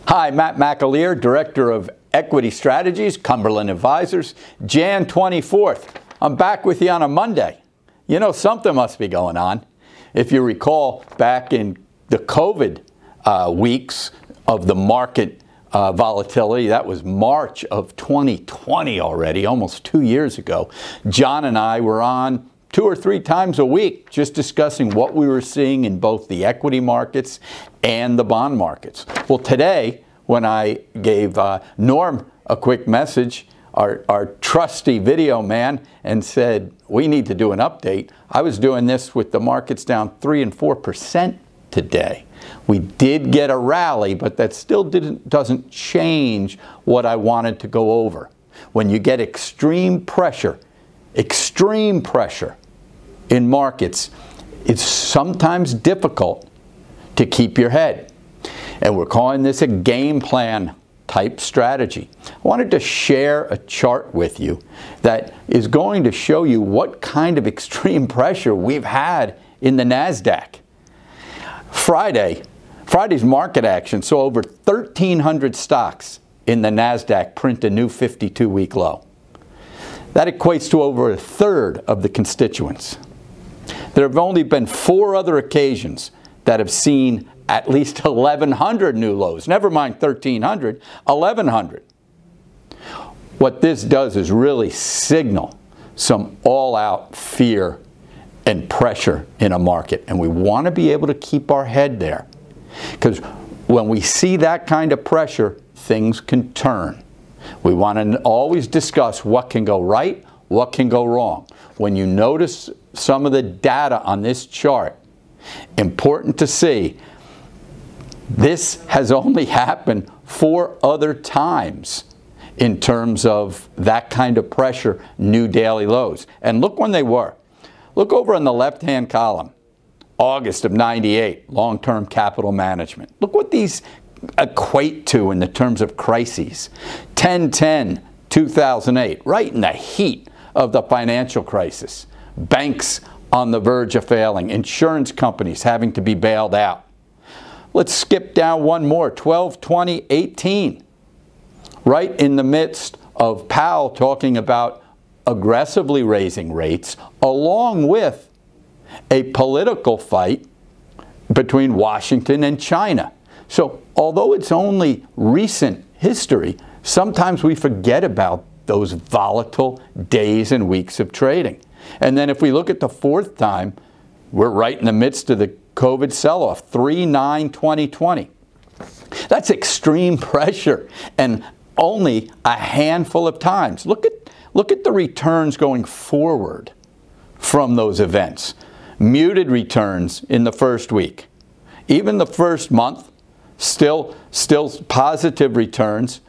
Hi, Matt McAleer, Director of Equity Strategies, Cumberland Advisors. Jan 24th. I'm back with you on a Monday. You know, something must be going on. If you recall, back in the COVID weeks of the market volatility, that was March of 2020 already, almost 2 years ago, John and I were on 2 or 3 times a week just discussing what we were seeing in both the equity markets and the bond markets. Well, today, when I gave Norm a quick message, our trusty video man, and said, we need to do an update, I was doing this with the markets down 3 and 4% today. We did get a rally, but that still doesn't change what I wanted to go over. When you get extreme pressure in markets, it's sometimes difficult to keep your head. And we're calling this a game plan type strategy. I wanted to share a chart with you that is going to show you what kind of extreme pressure we've had in the NASDAQ. Friday's market action saw over 1,300 stocks in the NASDAQ print a new 52-week low. That equates to over 1/3 of the constituents. There have only been 4 other occasions that have seen at least 1,100 new lows. Never mind 1,300, 1,100. What this does is really signal some all-out fear and pressure in a market. And we want to be able to keep our head there. Because when we see that kind of pressure, things can turn. We want to always discuss what can go right, what can go wrong. When you notice some of the data on this chart, important to see, this has only happened 4 other times in terms of that kind of pressure, new daily lows. And look when they were. Look over on the left-hand column, August of '98, long-term capital management. Look what these equate to in the terms of crises. 10/10/2008, right in the heat of the financial crisis. Banks on the verge of failing, insurance companies having to be bailed out. Let's skip down one more, 12/20/18, right in the midst of Powell talking about aggressively raising rates, along with a political fight between Washington and China. So although it's only recent history, sometimes we forget about those volatile days and weeks of trading. And then if we look at the 4th time, we're right in the midst of the COVID sell-off, 3/9/2020. That's extreme pressure, and only a handful of times. Look at the returns going forward from those events. Muted returns in the first week. Even the first month, still positive returns,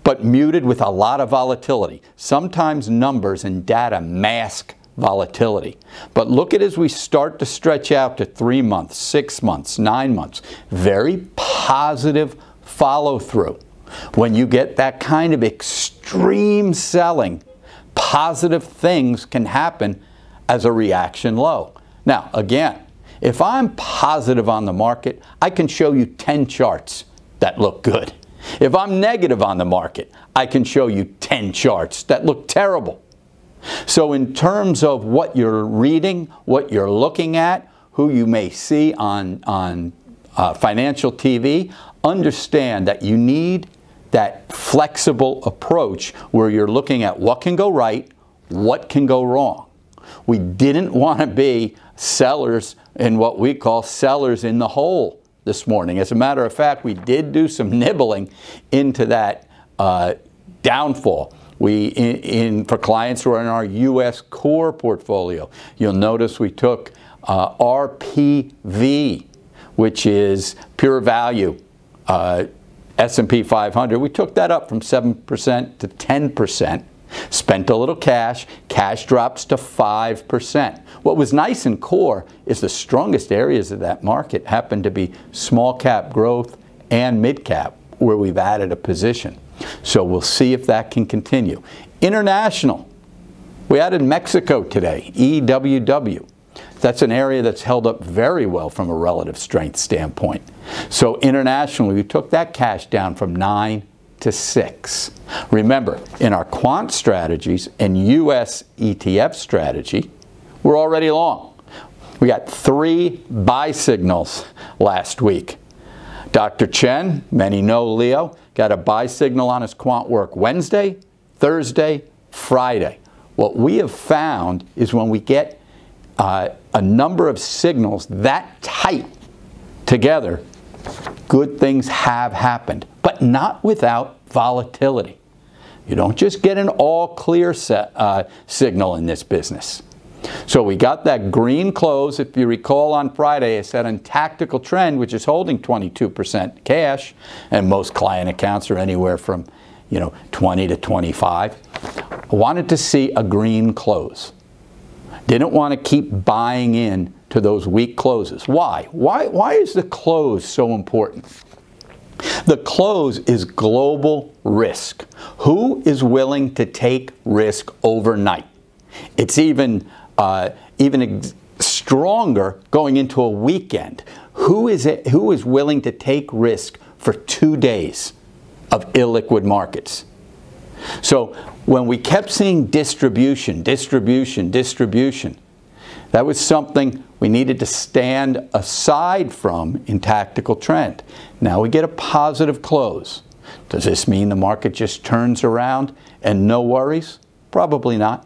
but muted with a lot of volatility. Sometimes numbers and data mask volatility. But look at as we start to stretch out to 3 months, 6 months, 9 months. Very positive follow-through. When you get that kind of extreme selling, positive things can happen as a reaction low. Now, again, if I'm positive on the market, I can show you 10 charts that look good. If I'm negative on the market, I can show you 10 charts that look terrible. So in terms of what you're reading, what you're looking at, who you may see on financial TV, understand that you need that flexible approach where you're looking at what can go right, what can go wrong. We didn't want to be sellers in what we call sellers in the hole this morning. As a matter of fact, we did do some nibbling into that downfall. For clients who are in our U.S. core portfolio, you'll notice we took RPV, which is pure value, S&P 500. We took that up from 7% to 10%. Spent a little cash. Cash drops to 5%. What was nice in core is the strongest areas of that market happen to be small cap growth and mid cap, where we've added a position. So we'll see if that can continue. International. We added Mexico today, EWW. That's an area that's held up very well from a relative strength standpoint. So internationally, we took that cash down from 9 to 6. Remember, in our quant strategies and US ETF strategy, we're already long. We got 3 buy signals last week. Dr. Chen, many know Leo, got a buy signal on his quant work Wednesday, Thursday, Friday. What we have found is when we get a number of signals that tight together, good things have happened, but not without volatility. You don't just get an all clear signal in this business. So we got that green close. If you recall on Friday, I said on tactical trend, which is holding 22% cash, and most client accounts are anywhere from 20 to 25. I wanted to see a green close. Didn't want to keep buying in to those weak closes. Why? Why is the close so important? The close is global risk. Who is willing to take risk overnight? It's even stronger going into a weekend. Who is willing to take risk for 2 days of illiquid markets? So when we kept seeing distribution, that was something we needed to stand aside from in tactical trend. Now we get a positive close. Does this mean the market just turns around and no worries? Probably not.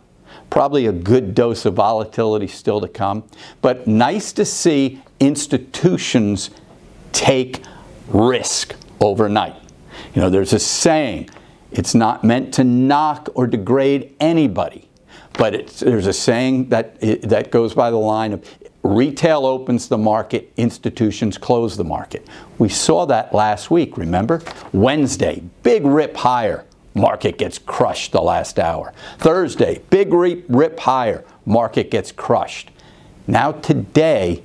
Probably a good dose of volatility still to come. But nice to see institutions take risk overnight. There's a saying, it's not meant to knock or degrade anybody. But there's a saying that goes by the line of retail opens the market, institutions close the market. We saw that last week, remember? Wednesday, big rip higher, market gets crushed the last hour. Thursday, big rip higher, market gets crushed. Now today,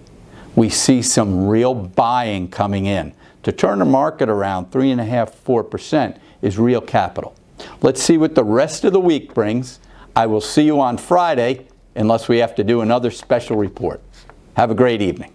we see some real buying coming in. To turn the market around 3.5%, 4% is real capital. Let's see what the rest of the week brings. I will see you on Friday, unless we have to do another special report. Have a great evening.